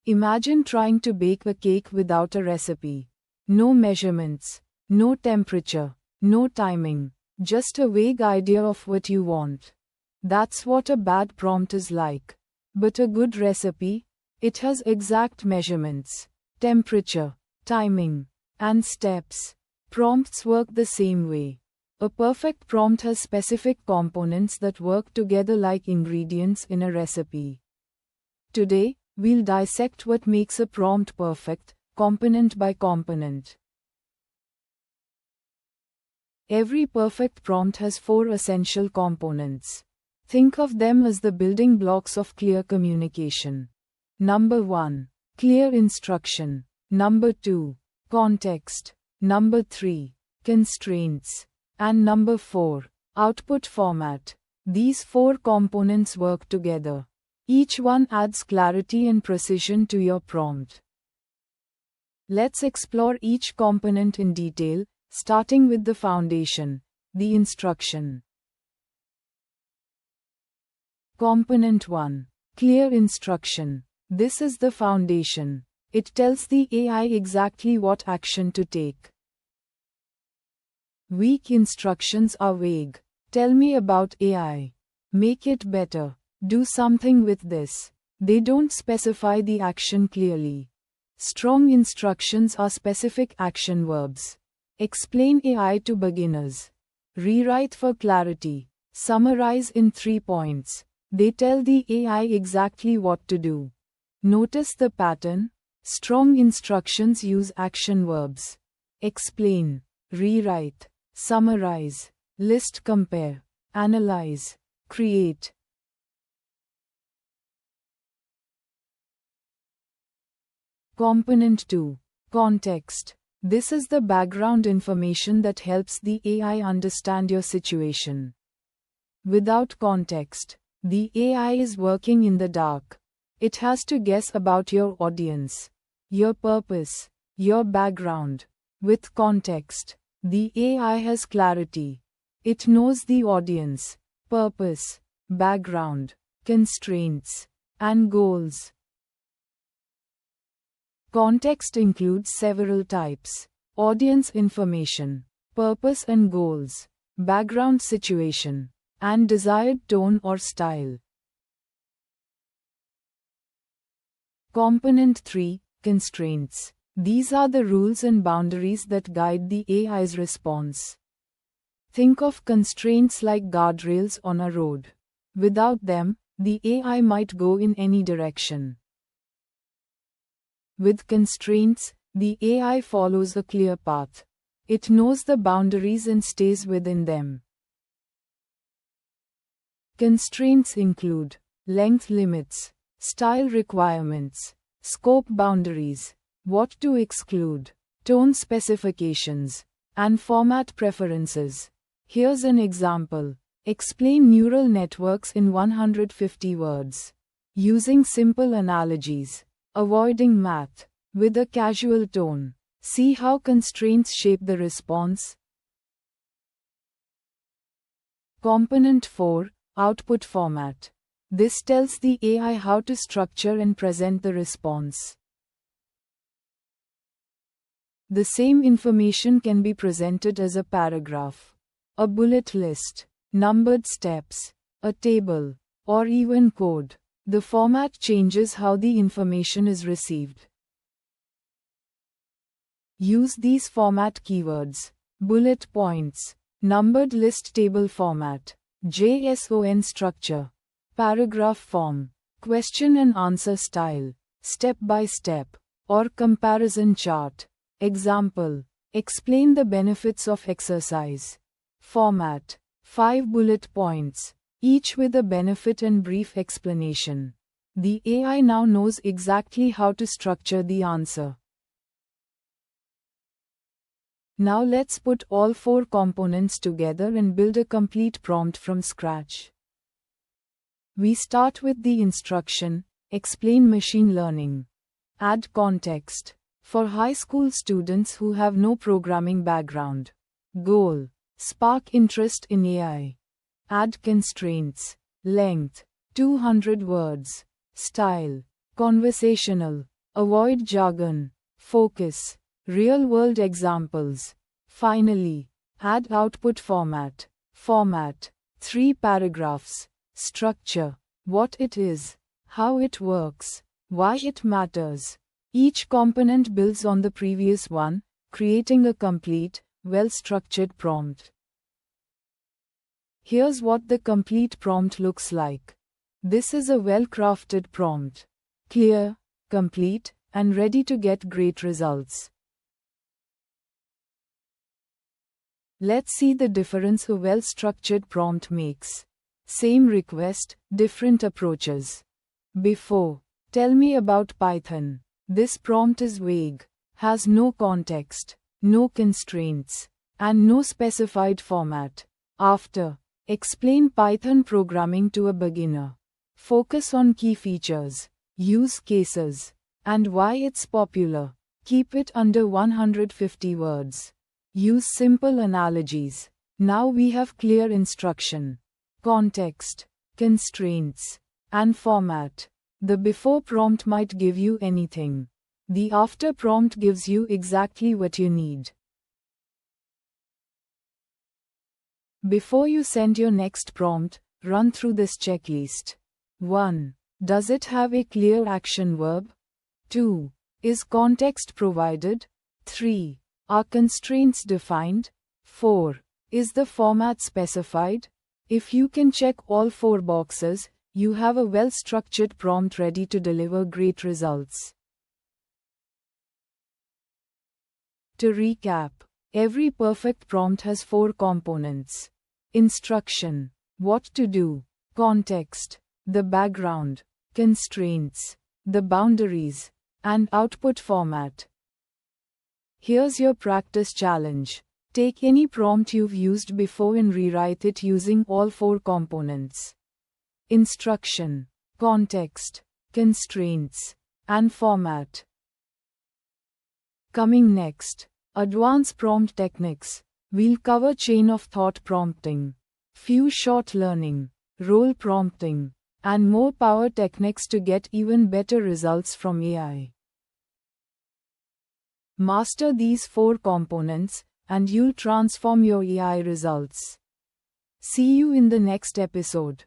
Imagine trying to bake a cake without a recipe. No measurements, no temperature, no timing, just a vague idea of what you want. That's what a bad prompt is like. But a good recipe? It has exact measurements, temperature, timing, and steps. Prompts work the same way. A perfect prompt has specific components that work together like ingredients in a recipe. Today, we'll dissect what makes a prompt perfect, component by component. Every perfect prompt has 4 essential components. Think of them as the building blocks of clear communication. Number 1. Clear instruction. Number 2. Context. Number 3. Constraints. And number 4. Output format. These 4 components work together. Each one adds clarity and precision to your prompt. Let's explore each component in detail, starting with the foundation, the instruction. Component 1. Clear instruction. This is the foundation. It tells the AI exactly what action to take. Weak instructions are vague. Tell me about AI. Make it better. Do something with this. They don't specify the action clearly. Strong instructions are specific action verbs. Explain AI to beginners. Rewrite for clarity. Summarize in 3 points. They tell the AI exactly what to do. Notice the pattern. Strong instructions use action verbs. Explain, rewrite, summarize, list, compare, analyze, create. Component 2. Context. This is the background information that helps the AI understand your situation. Without context, the AI is working in the dark. It has to guess about your audience, your purpose, your background. With context, the AI has clarity. It knows the audience, purpose, background, constraints, and goals. Context includes several types: audience information, purpose and goals, background situation, and desired tone or style. Component 3. Constraints. These are the rules and boundaries that guide the AI's response. Think of constraints like guardrails on a road. Without them, the AI might go in any direction. With constraints, the AI follows a clear path. It knows the boundaries and stays within them. Constraints include length limits, style requirements, scope boundaries, what to exclude, tone specifications, and format preferences. Here's an example. Explain neural networks in 150 words. Using simple analogies. Avoiding math. With a casual tone. See how constraints shape the response. Component 4. Output format. This tells the AI how to structure and present the response. The same information can be presented as a paragraph, a bullet list, numbered steps, a table, or even code. The format changes how the information is received. Use these format keywords: bullet points, numbered list, table format, JSON structure, paragraph form, question and answer style, step by step, or comparison chart. Example: explain the benefits of exercise. Format: 5 bullet points, each with a benefit and brief explanation. The AI now knows exactly how to structure the answer. Now let's put all 4 components together and build a complete prompt from scratch. We start with the instruction: explain machine learning. Add context. For high school students who have no programming background. Goal: spark interest in AI. Add constraints. Length: 200 words. Style: conversational. Avoid jargon. Focus. Real-world examples. Finally, add output format. Format. 3 paragraphs. Structure. What it is. How it works. Why it matters. Each component builds on the previous one, creating a complete, well-structured prompt. Here's what the complete prompt looks like. This is a well-crafted prompt. Clear, complete, and ready to get great results. Let's see the difference a well-structured prompt makes. Same request, different approaches. Before, tell me about Python. This prompt is vague, has no context, no constraints, and no specified format. After, explain Python programming to a beginner. Focus on key features, use cases, and why it's popular. Keep it under 150 words. Use simple analogies. Now we have clear instruction, context, constraints, and format. The before prompt might give you anything. The after prompt gives you exactly what you need. Before you send your next prompt, run through this checklist. 1. Does it have a clear action verb? 2. Is context provided? 3. Are constraints defined? 4. Is the format specified? If you can check all 4 boxes, you have a well-structured prompt ready to deliver great results. To recap, every perfect prompt has 4 components. Instruction, what to do. Context, the background. Constraints, the boundaries. And output format. Here's your practice challenge. Take any prompt you've used before and rewrite it using all 4 components. Instruction, context, constraints, and format. Coming next, advanced prompt techniques. We'll cover chain of thought prompting, few shot learning, role prompting, and more power techniques to get even better results from AI. Master these 4 components, and you'll transform your AI results. See you in the next episode.